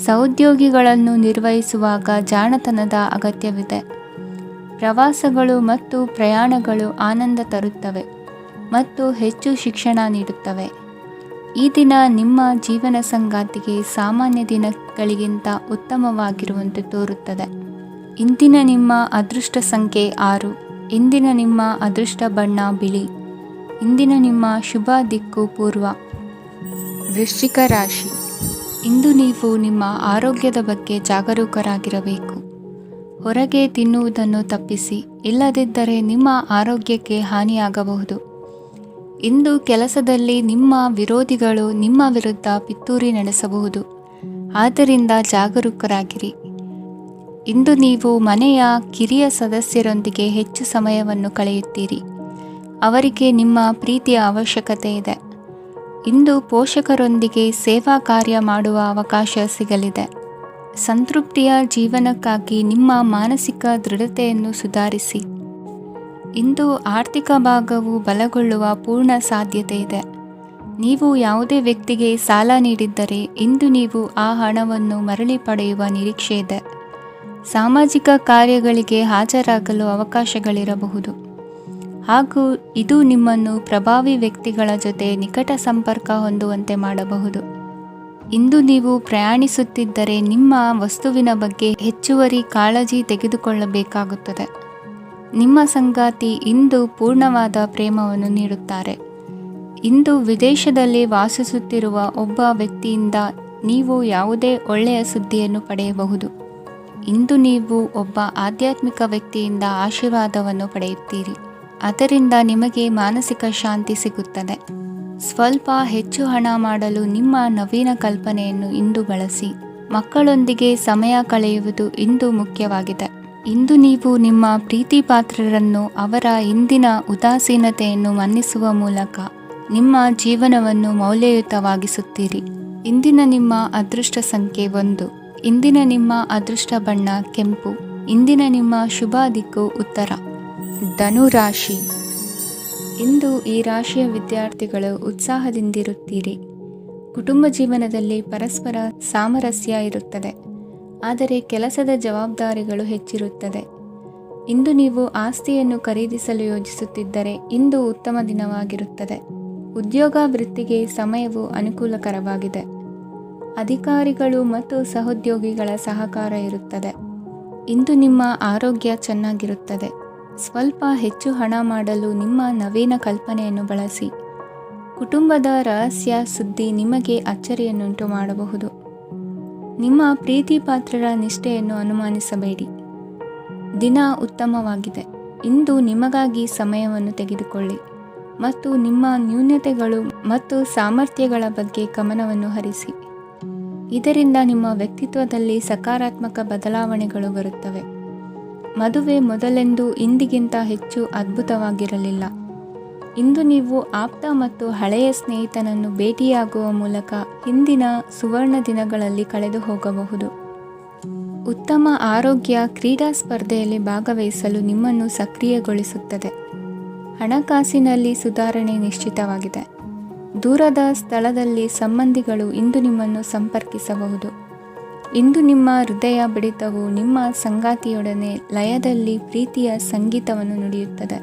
ಸಹೋದ್ಯೋಗಿಗಳನ್ನು ನಿರ್ವಹಿಸುವಾಗ ಜಾಣತನದ ಅಗತ್ಯವಿದೆ. ಪ್ರವಾಸಗಳು ಮತ್ತು ಪ್ರಯಾಣಗಳು ಆನಂದ ತರುತ್ತವೆ ಮತ್ತು ಹೆಚ್ಚು ಶಿಕ್ಷಣ ನೀಡುತ್ತವೆ. ಈ ದಿನ ನಿಮ್ಮ ಜೀವನ ಸಂಗಾತಿಗೆ ಸಾಮಾನ್ಯ ದಿನಗಳಿಗಿಂತ ಉತ್ತಮವಾಗಿರುವಂತೆ ತೋರುತ್ತದೆ. ಇಂದಿನ ನಿಮ್ಮ ಅದೃಷ್ಟ ಸಂಖ್ಯೆ 6. ಇಂದಿನ ನಿಮ್ಮ ಅದೃಷ್ಟ ಬಣ್ಣ ಬಿಳಿ. ಇಂದಿನ ನಿಮ್ಮ ಶುಭ ದಿಕ್ಕು ಪೂರ್ವ. ವೃಶ್ಚಿಕ ರಾಶಿ, ಇಂದು ನೀವು ನಿಮ್ಮ ಆರೋಗ್ಯದ ಬಗ್ಗೆ ಜಾಗರೂಕರಾಗಿರಬೇಕು. ಹೊರಗೆ ತಿನ್ನುವುದನ್ನು ತಪ್ಪಿಸಿ. ಇಲ್ಲದಿದ್ದರೆ ನಿಮ್ಮ ಆರೋಗ್ಯಕ್ಕೆ ಹಾನಿಯಾಗಬಹುದು. ಇಂದು ಕೆಲಸದಲ್ಲಿ ನಿಮ್ಮ ವಿರೋಧಿಗಳು ನಿಮ್ಮ ವಿರುದ್ಧ ಪಿತೂರಿ ನಡೆಸಬಹುದು. ಆದ್ದರಿಂದ ಜಾಗರೂಕರಾಗಿರಿ. ಇಂದು ನೀವು ಮನೆಯ ಕಿರಿಯ ಸದಸ್ಯರೊಂದಿಗೆ ಹೆಚ್ಚು ಸಮಯವನ್ನು ಕಳೆಯುತ್ತೀರಿ. ಅವರಿಗೆ ನಿಮ್ಮ ಪ್ರೀತಿಯ ಅವಶ್ಯಕತೆ ಇದೆ. ಇಂದು ಪೋಷಕರೊಂದಿಗೆ ಸೇವಾ ಕಾರ್ಯ ಮಾಡುವ ಅವಕಾಶ ಸಿಗಲಿದೆ. ಸಂತೃಪ್ತಿಯ ಜೀವನಕ್ಕಾಗಿ ನಿಮ್ಮ ಮಾನಸಿಕ ದೃಢತೆಯನ್ನು ಸುಧಾರಿಸಿ. ಇಂದು ಆರ್ಥಿಕ ಭಾಗವು ಬಲಗೊಳ್ಳುವ ಪೂರ್ಣ ಸಾಧ್ಯತೆ ಇದೆ. ನೀವು ಯಾವುದೇ ವ್ಯಕ್ತಿಗೆ ಸಾಲ ನೀಡಿದ್ದರೆ ಇಂದು ನೀವು ಆ ಹಣವನ್ನು ಮರಳಿ ಪಡೆಯುವ ನಿರೀಕ್ಷೆ ಇದೆ. ಸಾಮಾಜಿಕ ಕಾರ್ಯಗಳಿಗೆ ಹಾಜರಾಗಲು ಅವಕಾಶಗಳಿರಬಹುದು ಹಾಗೂ ಇದು ನಿಮ್ಮನ್ನು ಪ್ರಭಾವಿ ವ್ಯಕ್ತಿಗಳ ಜೊತೆ ನಿಕಟ ಸಂಪರ್ಕ ಹೊಂದುವಂತೆ ಮಾಡಬಹುದು. ಇಂದು ನೀವು ಪ್ರಯಾಣಿಸುತ್ತಿದ್ದರೆ ನಿಮ್ಮ ವಸ್ತುವಿನ ಬಗ್ಗೆ ಹೆಚ್ಚುವರಿ ಕಾಳಜಿ ತೆಗೆದುಕೊಳ್ಳಬೇಕಾಗುತ್ತದೆ. ನಿಮ್ಮ ಸಂಗಾತಿ ಇಂದು ಪೂರ್ಣವಾದ ಪ್ರೇಮವನ್ನು ನೀಡುತ್ತಾರೆ. ಇಂದು ವಿದೇಶದಲ್ಲಿ ವಾಸಿಸುತ್ತಿರುವ ಒಬ್ಬ ವ್ಯಕ್ತಿಯಿಂದ ನೀವು ಯಾವುದೇ ಒಳ್ಳೆಯ ಸುದ್ದಿಯನ್ನು ಪಡೆಯಬಹುದು. ಇಂದು ನೀವು ಒಬ್ಬ ಆಧ್ಯಾತ್ಮಿಕ ವ್ಯಕ್ತಿಯಿಂದ ಆಶೀರ್ವಾದವನ್ನು ಪಡೆಯುತ್ತೀರಿ. ಅದರಿಂದ ನಿಮಗೆ ಮಾನಸಿಕ ಶಾಂತಿ ಸಿಗುತ್ತದೆ. ಸ್ವಲ್ಪ ಹೆಚ್ಚು ಹಣ ಮಾಡಲು ನಿಮ್ಮ ನವೀನ ಕಲ್ಪನೆಯನ್ನು ಇಂದು ಬಳಸಿ. ಮಕ್ಕಳೊಂದಿಗೆ ಸಮಯ ಕಳೆಯುವುದು ಇಂದು ಮುಖ್ಯವಾಗಿದೆ. ಇಂದು ನೀವು ನಿಮ್ಮ ಪ್ರೀತಿ ಪಾತ್ರರನ್ನು ಅವರ ಇಂದಿನ ಉದಾಸೀನತೆಯನ್ನು ಮನ್ನಿಸುವ ಮೂಲಕ ನಿಮ್ಮ ಜೀವನವನ್ನು ಮೌಲ್ಯಯುತವಾಗಿಸುತ್ತೀರಿ. ಇಂದಿನ ನಿಮ್ಮ ಅದೃಷ್ಟ ಸಂಖ್ಯೆ 1. ಇಂದಿನ ನಿಮ್ಮ ಅದೃಷ್ಟ ಬಣ್ಣ ಕೆಂಪು. ಇಂದಿನ ನಿಮ್ಮ ಶುಭ ದಿಕ್ಕು ಉತ್ತರ. ಧನುರಾಶಿ. ಇಂದು ಈ ರಾಶಿಯ ವಿದ್ಯಾರ್ಥಿಗಳು ಉತ್ಸಾಹದಿಂದಿರುತ್ತೀರಿ. ಕುಟುಂಬ ಜೀವನದಲ್ಲಿ ಪರಸ್ಪರ ಸಾಮರಸ್ಯ ಇರುತ್ತದೆ, ಆದರೆ ಕೆಲಸದ ಜವಾಬ್ದಾರಿಗಳು ಹೆಚ್ಚಿರುತ್ತದೆ. ಇಂದು ನೀವು ಆಸ್ತಿಯನ್ನು ಖರೀದಿಸಲು ಯೋಜಿಸುತ್ತಿದ್ದರೆ ಇಂದು ಉತ್ತಮ ದಿನವಾಗಿರುತ್ತದೆ. ಉದ್ಯೋಗ ವೃತ್ತಿಗೆ ಸಮಯವು ಅನುಕೂಲಕರವಾಗಿದೆ. ಅಧಿಕಾರಿಗಳು ಮತ್ತು ಸಹೋದ್ಯೋಗಿಗಳ ಸಹಕಾರ ಇರುತ್ತದೆ. ಇಂದು ನಿಮ್ಮ ಆರೋಗ್ಯ ಚೆನ್ನಾಗಿರುತ್ತದೆ. ಸ್ವಲ್ಪ ಹೆಚ್ಚು ಹಣ ಮಾಡಲು ನಿಮ್ಮ ನವೀನ ಕಲ್ಪನೆಯನ್ನು ಬಳಸಿ. ಕುಟುಂಬದ ರಹಸ್ಯ ಸುದ್ದಿ ನಿಮಗೆ ಅಚ್ಚರಿಯನ್ನುಂಟು ಮಾಡಬಹುದು. ನಿಮ್ಮ ಪ್ರೀತಿ ಪಾತ್ರರ ನಿಷ್ಠೆಯನ್ನು ಅನುಮಾನಿಸಬೇಡಿ. ದಿನ ಉತ್ತಮವಾಗಿದೆ. ಇಂದು ನಿಮಗಾಗಿ ಸಮಯವನ್ನು ತೆಗೆದುಕೊಳ್ಳಿ ಮತ್ತು ನಿಮ್ಮ ನ್ಯೂನತೆಗಳು ಮತ್ತು ಸಾಮರ್ಥ್ಯಗಳ ಬಗ್ಗೆ ಗಮನವನ್ನು ಹರಿಸಿ. ಇದರಿಂದ ನಿಮ್ಮ ವ್ಯಕ್ತಿತ್ವದಲ್ಲಿ ಸಕಾರಾತ್ಮಕ ಬದಲಾವಣೆಗಳು ಬರುತ್ತವೆ. ಮದುವೆ ಮೊದಲೆಂದು ಇಂದಿಗಿಂತ ಹೆಚ್ಚು ಅದ್ಭುತವಾಗಿರಲಿಲ್ಲ. ಇಂದು ನೀವು ಆಪ್ತ ಮತ್ತು ಹಳೆಯ ಸ್ನೇಹಿತನನ್ನು ಭೇಟಿಯಾಗುವ ಮೂಲಕ ಹಿಂದಿನ ಸುವರ್ಣ ದಿನಗಳಲ್ಲಿ ಕಳೆದು ಹೋಗಬಹುದು. ಉತ್ತಮ ಆರೋಗ್ಯ ಕ್ರೀಡಾ ಸ್ಪರ್ಧೆಯಲ್ಲಿ ಭಾಗವಹಿಸಲು ನಿಮ್ಮನ್ನು ಸಕ್ರಿಯಗೊಳಿಸುತ್ತದೆ. ಹಣಕಾಸಿನಲ್ಲಿ ಸುಧಾರಣೆ ನಿಶ್ಚಿತವಾಗಿದೆ. ದೂರದ ಸ್ಥಳದಲ್ಲಿ ಸಂಬಂಧಿಗಳು ಇಂದು ನಿಮ್ಮನ್ನು ಸಂಪರ್ಕಿಸಬಹುದು. ಇಂದು ನಿಮ್ಮ ಹೃದಯ ಬಡಿತವು ನಿಮ್ಮ ಸಂಗಾತಿಯೊಡನೆ ಲಯದಲ್ಲಿ ಪ್ರೀತಿಯ ಸಂಗೀತವನ್ನು ನುಡಿಯುತ್ತದೆ.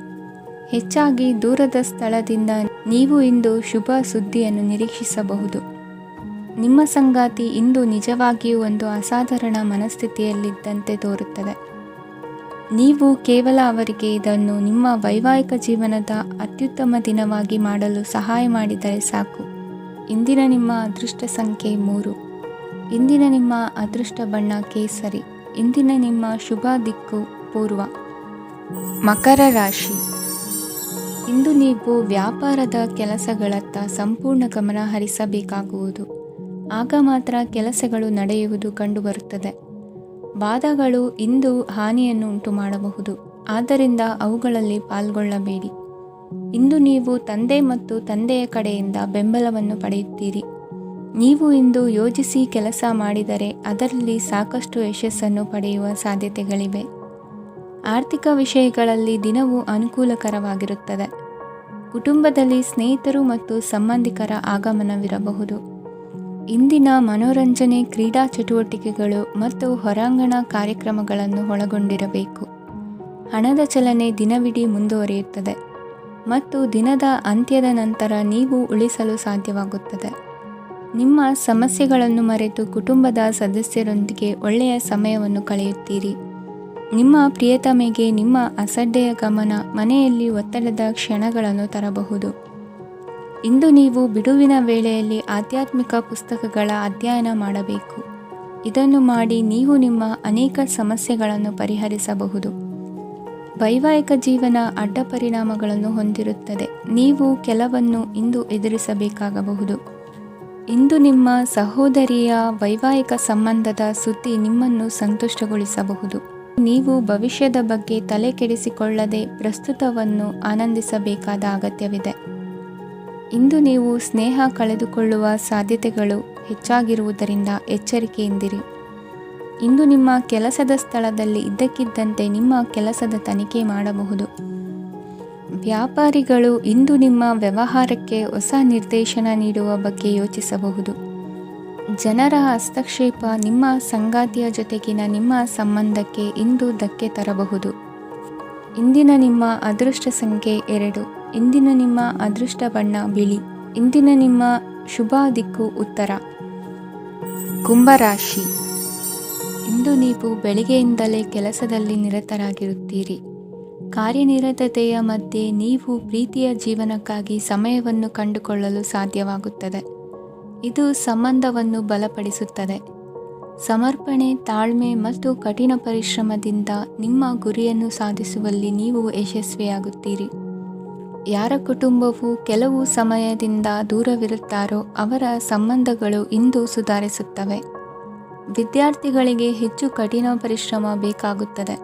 ಹೆಚ್ಚಾಗಿ ದೂರದ ಸ್ಥಳದಿಂದ ನೀವು ಇಂದು ಶುಭ ಸುದ್ದಿಯನ್ನು ನಿರೀಕ್ಷಿಸಬಹುದು. ನಿಮ್ಮ ಸಂಗಾತಿ ಇಂದು ನಿಜವಾಗಿಯೂ ಒಂದು ಅಸಾಧಾರಣ ಮನಸ್ಥಿತಿಯಲ್ಲಿದ್ದಂತೆ ತೋರುತ್ತದೆ. ನೀವು ಕೇವಲ ಅವರಿಗೆ ಇದನ್ನು ನಿಮ್ಮ ವೈವಾಹಿಕ ಜೀವನದ ಅತ್ಯುತ್ತಮ ದಿನವಾಗಿ ಮಾಡಲು ಸಹಾಯ ಮಾಡಿದರೆ ಸಾಕು. ಇಂದಿನ ನಿಮ್ಮ ಅದೃಷ್ಟ ಸಂಖ್ಯೆ 3. ಇಂದಿನ ನಿಮ್ಮ ಅದೃಷ್ಟ ಬಣ್ಣ ಕೇಸರಿ. ಇಂದಿನ ನಿಮ್ಮ ಶುಭ ದಿಕ್ಕು ಪೂರ್ವ. ಮಕರ ರಾಶಿ. ಇಂದು ನೀವು ವ್ಯಾಪಾರದ ಕೆಲಸಗಳತ್ತ ಸಂಪೂರ್ಣ ಗಮನ ಹರಿಸಬೇಕಾಗುವುದು. ಆಗ ಮಾತ್ರ ಕೆಲಸಗಳು ನಡೆಯುವುದು ಕಂಡುಬರುತ್ತದೆ. ವಾದಗಳು ಇಂದು ಹಾನಿಯನ್ನು ಉಂಟು ಮಾಡಬಹುದು, ಆದ್ದರಿಂದ ಅವುಗಳಲ್ಲಿ ಪಾಲ್ಗೊಳ್ಳಬೇಡಿ. ಇಂದು ನೀವು ತಂದೆ ಮತ್ತು ತಂದೆಯ ಕಡೆಯಿಂದ ಬೆಂಬಲವನ್ನು ಪಡೆಯುತ್ತೀರಿ. ನೀವು ಇಂದು ಯೋಜಿಸಿ ಕೆಲಸ ಮಾಡಿದರೆ ಅದರಲ್ಲಿ ಸಾಕಷ್ಟು ಯಶಸ್ಸನ್ನು ಪಡೆಯುವ ಸಾಧ್ಯತೆಗಳಿವೆ. ಆರ್ಥಿಕ ವಿಷಯಗಳಲ್ಲಿ ದಿನವು ಅನುಕೂಲಕರವಾಗಿರುತ್ತದೆ. ಕುಟುಂಬದಲ್ಲಿ ಸ್ನೇಹಿತರು ಮತ್ತು ಸಂಬಂಧಿಕರ ಆಗಮನವಿರಬಹುದು. ಇಂದಿನ ಮನೋರಂಜನೆ ಕ್ರೀಡಾ ಚಟುವಟಿಕೆಗಳು ಮತ್ತು ಹೊರಾಂಗಣ ಕಾರ್ಯಕ್ರಮಗಳನ್ನು ಒಳಗೊಂಡಿರಬೇಕು. ಹಣದ ಚಲನೆ ದಿನವಿಡೀ ಮುಂದುವರಿಯುತ್ತದೆ ಮತ್ತು ದಿನದ ಅಂತ್ಯದ ನಂತರ ನೀವು ಉಳಿಸಲು ಸಾಧ್ಯವಾಗುತ್ತದೆ. ನಿಮ್ಮ ಸಮಸ್ಯೆಗಳನ್ನು ಮರೆತು ಕುಟುಂಬದ ಸದಸ್ಯರೊಂದಿಗೆ ಒಳ್ಳೆಯ ಸಮಯವನ್ನು ಕಳೆಯುತ್ತೀರಿ. ನಿಮ್ಮ ಪ್ರಿಯತಮೆಗೆ ನಿಮ್ಮ ಅಸಡ್ಡೆಯ ಗಮನ ಮನೆಯಲ್ಲಿ ಒತ್ತಡದ ಕ್ಷಣಗಳನ್ನು ತರಬಹುದು. ಇಂದು ನೀವು ಬಿಡುವಿನ ವೇಳೆಯಲ್ಲಿ ಆಧ್ಯಾತ್ಮಿಕ ಪುಸ್ತಕಗಳ ಅಧ್ಯಯನ ಮಾಡಬೇಕು. ಇದನ್ನು ಮಾಡಿ ನೀವು ನಿಮ್ಮ ಅನೇಕ ಸಮಸ್ಯೆಗಳನ್ನು ಪರಿಹರಿಸಬಹುದು. ವೈವಾಹಿಕ ಜೀವನ ಅಡ್ಡ ಪರಿಣಾಮಗಳನ್ನು ಹೊಂದಿರುತ್ತದೆ. ನೀವು ಕೆಲವನ್ನು ಇಂದು ಎದುರಿಸಬೇಕಾಗಬಹುದು. ಇಂದು ನಿಮ್ಮ ಸಹೋದರಿಯ ವೈವಾಹಿಕ ಸಂಬಂಧದ ಸುದ್ದಿ ನಿಮ್ಮನ್ನು ಸಂತುಷ್ಟಗೊಳಿಸಬಹುದು. ನೀವು ಭವಿಷ್ಯದ ಬಗ್ಗೆ ತಲೆ ಕೆಡಿಸಿಕೊಳ್ಳದೆ ಪ್ರಸ್ತುತವನ್ನು ಆನಂದಿಸಬೇಕಾದ ಅಗತ್ಯವಿದೆ. ಇಂದು ನೀವು ಸ್ನೇಹ ಕಳೆದುಕೊಳ್ಳುವ ಸಾಧ್ಯತೆಗಳು ಹೆಚ್ಚಾಗಿರುವುದರಿಂದ ಎಚ್ಚರಿಕೆಯಿಂದಿರಿ. ಇಂದು ನಿಮ್ಮ ಕೆಲಸದ ಸ್ಥಳದಲ್ಲಿ ಇದ್ದಕ್ಕಿದ್ದಂತೆ ನಿಮ್ಮ ಕೆಲಸದ ತನಿಖೆ ಮಾಡಬಹುದು. ವ್ಯಾಪಾರಿಗಳು ಇಂದು ನಿಮ್ಮ ವ್ಯವಹಾರಕ್ಕೆ ಹೊಸ ನಿರ್ದೇಶನ ನೀಡುವ ಬಗ್ಗೆ ಯೋಚಿಸಬಹುದು. ಜನರ ಹಸ್ತಕ್ಷೇಪ ನಿಮ್ಮ ಸಂಗಾತಿಯ ಜೊತೆಗಿನ ನಿಮ್ಮ ಸಂಬಂಧಕ್ಕೆ ಇಂದು ಧಕ್ಕೆ ತರಬಹುದು. ಇಂದಿನ ನಿಮ್ಮ ಅದೃಷ್ಟ ಸಂಖ್ಯೆ 2. ಇಂದಿನ ನಿಮ್ಮ ಅದೃಷ್ಟ ಬಣ್ಣ ಬಿಳಿ. ಇಂದಿನ ನಿಮ್ಮ ಶುಭ ದಿಕ್ಕು ಉತ್ತರ. ಕುಂಭರಾಶಿ. ಇಂದು ನೀವು ಬೆಳಿಗ್ಗೆಯಿಂದಲೇ ಕೆಲಸದಲ್ಲಿ ನಿರತರಾಗಿರುತ್ತೀರಿ. ಕಾರ್ಯನಿರತತೆಯ ಮಧ್ಯೆ ನೀವು ಪ್ರೀತಿಯ ಜೀವನಕ್ಕಾಗಿ ಸಮಯವನ್ನು ಕಂಡುಕೊಳ್ಳಲು ಸಾಧ್ಯವಾಗುತ್ತದೆ. ಇದು ಸಂಬಂಧವನ್ನು ಬಲಪಡಿಸುತ್ತದೆ. ಸಮರ್ಪಣೆ, ತಾಳ್ಮೆ ಮತ್ತು ಕಠಿಣ ಪರಿಶ್ರಮದಿಂದ ನಿಮ್ಮ ಗುರಿಯನ್ನು ಸಾಧಿಸುವಲ್ಲಿ ನೀವು ಯಶಸ್ವಿಯಾಗುತ್ತೀರಿ. ಯಾರ ಕುಟುಂಬವು ಕೆಲವು ಸಮಯದಿಂದ ದೂರವಿರುತ್ತಾರೋ ಅವರ ಸಂಬಂಧಗಳು ಇಂದು ಸುಧಾರಿಸುತ್ತವೆ. ವಿದ್ಯಾರ್ಥಿಗಳಿಗೆ ಹೆಚ್ಚು ಕಠಿಣ ಪರಿಶ್ರಮ ಬೇಕಾಗುತ್ತದೆ.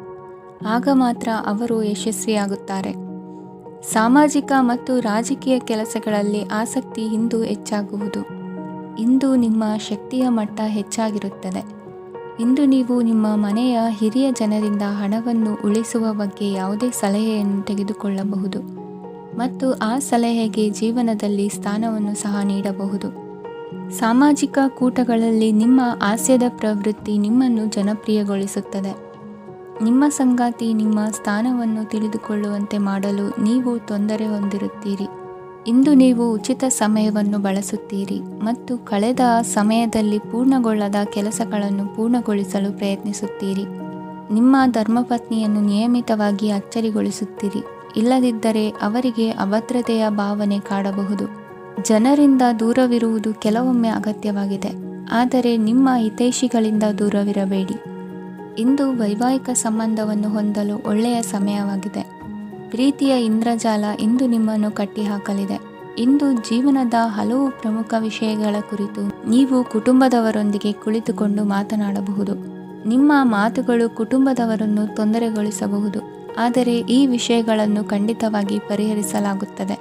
ಆಗ ಮಾತ್ರ ಅವರು ಯಶಸ್ವಿಯಾಗುತ್ತಾರೆ. ಸಾಮಾಜಿಕ ಮತ್ತು ರಾಜಕೀಯ ಕೆಲಸಗಳಲ್ಲಿ ಆಸಕ್ತಿ ಇಂದು ಹೆಚ್ಚಾಗುವುದು. ಇಂದು ನಿಮ್ಮ ಶಕ್ತಿಯ ಮಟ್ಟ ಹೆಚ್ಚಾಗಿರುತ್ತದೆ. ಇಂದು ನೀವು ನಿಮ್ಮ ಮನೆಯ ಹಿರಿಯ ಜನರಿಂದ ಹಣವನ್ನು ಉಳಿಸುವ ಬಗ್ಗೆ ಯಾವುದೇ ಸಲಹೆಯನ್ನು ತೆಗೆದುಕೊಳ್ಳಬಹುದು ಮತ್ತು ಆ ಸಲಹೆಗೆ ಜೀವನದಲ್ಲಿ ಸ್ಥಾನವನ್ನು ಸಹ ನೀಡಬಹುದು. ಸಾಮಾಜಿಕ ಕೂಟಗಳಲ್ಲಿ ನಿಮ್ಮ ಹಾಸ್ಯದ ಪ್ರವೃತ್ತಿ ನಿಮ್ಮನ್ನು ಜನಪ್ರಿಯಗೊಳಿಸುತ್ತದೆ. ನಿಮ್ಮ ಸಂಗಾತಿ ನಿಮ್ಮ ಸ್ಥಾನವನ್ನು ತಿಳಿದುಕೊಳ್ಳುವಂತೆ ಮಾಡಲು ನೀವು ತೊಂದರೆ ಹೊಂದಿರುತ್ತೀರಿ. ಇಂದು ನೀವು ಉಚಿತ ಸಮಯವನ್ನು ಬಳಸುತ್ತೀರಿ ಮತ್ತು ಕಳೆದ ಸಮಯದಲ್ಲಿ ಪೂರ್ಣಗೊಳ್ಳದ ಕೆಲಸಗಳನ್ನು ಪೂರ್ಣಗೊಳಿಸಲು ಪ್ರಯತ್ನಿಸುತ್ತೀರಿ. ನಿಮ್ಮ ಧರ್ಮಪತ್ನಿಯನ್ನು ನಿಯಮಿತವಾಗಿ ಅಚ್ಚರಿಗೊಳಿಸುತ್ತೀರಿ. ಇಲ್ಲದಿದ್ದರೆ ಅವರಿಗೆ ಅಭದ್ರತೆಯ ಭಾವನೆ ಕಾಡಬಹುದು. ಜನರಿಂದ ದೂರವಿರುವುದು ಕೆಲವೊಮ್ಮೆ ಅಗತ್ಯವಾಗಿದೆ, ಆದರೆ ನಿಮ್ಮ ಹಿತೈಷಿಗಳಿಂದ ದೂರವಿರಬೇಡಿ. ಇಂದು ವೈವಾಹಿಕ ಸಂಬಂಧವನ್ನು ಹೊಂದಲು ಒಳ್ಳೆಯ ಸಮಯವಾಗಿದೆ. ಪ್ರೀತಿಯ ಇಂದ್ರಜಾಲ ಇಂದು ನಿಮ್ಮನ್ನು ಕಟ್ಟಿಹಾಕಲಿದೆ. ಇಂದು ಜೀವನದ ಹಲವು ಪ್ರಮುಖ ವಿಷಯಗಳ ಕುರಿತು ನೀವು ಕುಟುಂಬದವರೊಂದಿಗೆ ಕುಳಿತುಕೊಂಡು ಮಾತನಾಡಬಹುದು. ನಿಮ್ಮ ಮಾತುಗಳು ಕುಟುಂಬದವರನ್ನು ತೊಂದರೆಗೊಳಿಸಬಹುದು, ಆದರೆ ಈ ವಿಷಯಗಳನ್ನು ಖಂಡಿತವಾಗಿ ಪರಿಹರಿಸಲಾಗುತ್ತದೆ.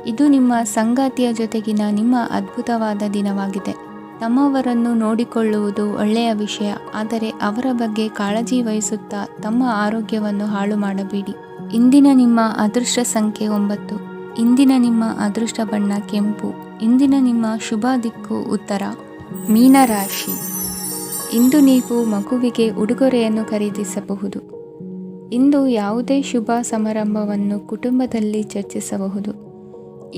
ಇದು ನಿಮ್ಮ ಸಂಗಾತಿಯ ಜೊತೆಗಿನ ನಿಮ್ಮ ಅದ್ಭುತವಾದ ದಿನವಾಗಿದೆ. ತಮ್ಮವರನ್ನು ನೋಡಿಕೊಳ್ಳುವುದು ಒಳ್ಳೆಯ ವಿಷಯ, ಆದರೆ ಅವರ ಬಗ್ಗೆ ಕಾಳಜಿ ವಹಿಸುತ್ತಾ ತಮ್ಮ ಆರೋಗ್ಯವನ್ನು ಹಾಳು ಮಾಡಬೇಡಿ. ಇಂದಿನ ನಿಮ್ಮ ಅದೃಷ್ಟ ಸಂಖ್ಯೆ 9. ಇಂದಿನ ನಿಮ್ಮ ಅದೃಷ್ಟ ಬಣ್ಣ ಕೆಂಪು. ಇಂದಿನ ನಿಮ್ಮ ಶುಭ ದಿಕ್ಕು ಉತ್ತರ. ಮೀನರಾಶಿ. ಇಂದು ನೀವು ಮಗುವಿಗೆ ಉಡುಗೊರೆಯನ್ನು ಖರೀದಿಸಬಹುದು. ಇಂದು ಯಾವುದೇ ಶುಭ ಸಮಾರಂಭವನ್ನು ಕುಟುಂಬದಲ್ಲಿ ಚರ್ಚಿಸಬಹುದು.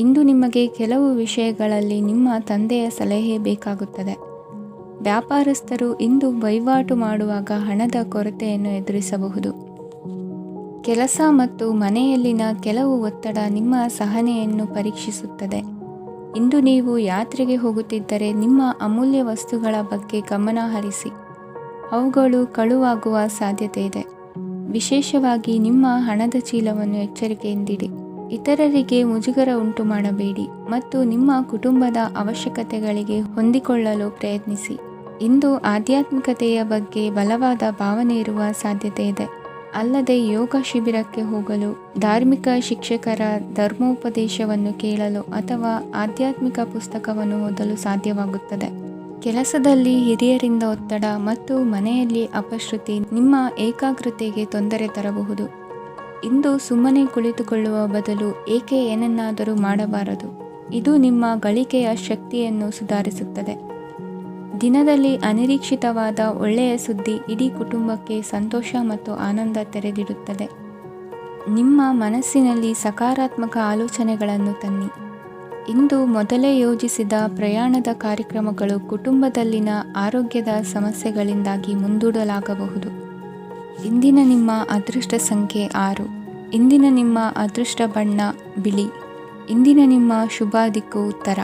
ಇಂದು ನಿಮಗೆ ಕೆಲವು ವಿಷಯಗಳಲ್ಲಿ ನಿಮ್ಮ ತಂದೆಯ ಸಲಹೆ ಬೇಕಾಗುತ್ತದೆ. ವ್ಯಾಪಾರಸ್ಥರು ಇಂದು ವಹಿವಾಟು ಮಾಡುವಾಗ ಹಣದ ಕೊರತೆಯನ್ನು ಎದುರಿಸಬಹುದು. ಕೆಲಸ ಮತ್ತು ಮನೆಯಲ್ಲಿನ ಕೆಲವು ಒತ್ತಡ ನಿಮ್ಮ ಸಹನೆಯನ್ನು ಪರೀಕ್ಷಿಸುತ್ತದೆ. ಇಂದು ನೀವು ಯಾತ್ರೆಗೆ ಹೋಗುತ್ತಿದ್ದರೆ ನಿಮ್ಮ ಅಮೂಲ್ಯ ವಸ್ತುಗಳ ಬಗ್ಗೆ ಗಮನ ಹರಿಸಿ. ಅವುಗಳು ಕಳುವಾಗುವ ಸಾಧ್ಯತೆ ಇದೆ. ವಿಶೇಷವಾಗಿ ನಿಮ್ಮ ಹಣದ ಚೀಲವನ್ನು ಎಚ್ಚರಿಕೆಯಿಂದಿಡಿ. ಇತರರಿಗೆ ಮುಜುಗರ ಉಂಟು ಮಾಡಬೇಡಿ ಮತ್ತು ನಿಮ್ಮ ಕುಟುಂಬದ ಅವಶ್ಯಕತೆಗಳಿಗೆ ಹೊಂದಿಕೊಳ್ಳಲು ಪ್ರಯತ್ನಿಸಿ. ಇಂದು ಆಧ್ಯಾತ್ಮಿಕತೆಯ ಬಗ್ಗೆ ಬಲವಾದ ಭಾವನೆ ಇರುವ ಸಾಧ್ಯತೆ ಇದೆ. ಅಲ್ಲದೆ ಯೋಗ ಶಿಬಿರಕ್ಕೆ ಹೋಗಲು, ಧಾರ್ಮಿಕ ಶಿಕ್ಷಕರ ಧರ್ಮೋಪದೇಶವನ್ನು ಕೇಳಲು ಅಥವಾ ಆಧ್ಯಾತ್ಮಿಕ ಪುಸ್ತಕವನ್ನು ಓದಲು ಸಾಧ್ಯವಾಗುತ್ತದೆ. ಕೆಲಸದಲ್ಲಿ ಹಿರಿಯರಿಂದ ಒತ್ತಡ ಮತ್ತು ಮನೆಯಲ್ಲಿ ಅಪಶ್ರುತಿ ನಿಮ್ಮ ಏಕಾಗ್ರತೆಗೆ ತೊಂದರೆ ತರಬಹುದು. ಇಂದು ಸುಮ್ಮನೆ ಕುಳಿತುಕೊಳ್ಳುವ ಬದಲು ಏಕೆ ಏನನ್ನಾದರೂ ಮಾಡಬಾರದು. ಇದು ನಿಮ್ಮ ಗಳಿಕೆಯ ಶಕ್ತಿಯನ್ನು ಸುಧಾರಿಸುತ್ತದೆ. ದಿನದಲ್ಲಿ ಅನಿರೀಕ್ಷಿತವಾದ ಒಳ್ಳೆಯ ಸುದ್ದಿ ಇಡೀ ಕುಟುಂಬಕ್ಕೆ ಸಂತೋಷ ಮತ್ತು ಆನಂದ ತೆರೆದಿಡುತ್ತದೆ. ನಿಮ್ಮ ಮನಸ್ಸಿನಲ್ಲಿ ಸಕಾರಾತ್ಮಕ ಆಲೋಚನೆಗಳನ್ನು ತನ್ನಿ. ಇಂದು ಮೊದಲೇ ಯೋಜಿಸಿದ ಪ್ರಯಾಣದ ಕಾರ್ಯಕ್ರಮಗಳು ಕುಟುಂಬದಲ್ಲಿನ ಆರೋಗ್ಯದ ಸಮಸ್ಯೆಗಳಿಂದಾಗಿ ಮುಂದೂಡಲಾಗಬಹುದು. ಇಂದಿನ ನಿಮ್ಮ ಅದೃಷ್ಟ ಸಂಖ್ಯೆ 6. ಇಂದಿನ ನಿಮ್ಮ ಅದೃಷ್ಟ ಬಣ್ಣ ಬಿಳಿ. ಇಂದಿನ ನಿಮ್ಮ ಶುಭ ದಿಕ್ಕು ಉತ್ತರ.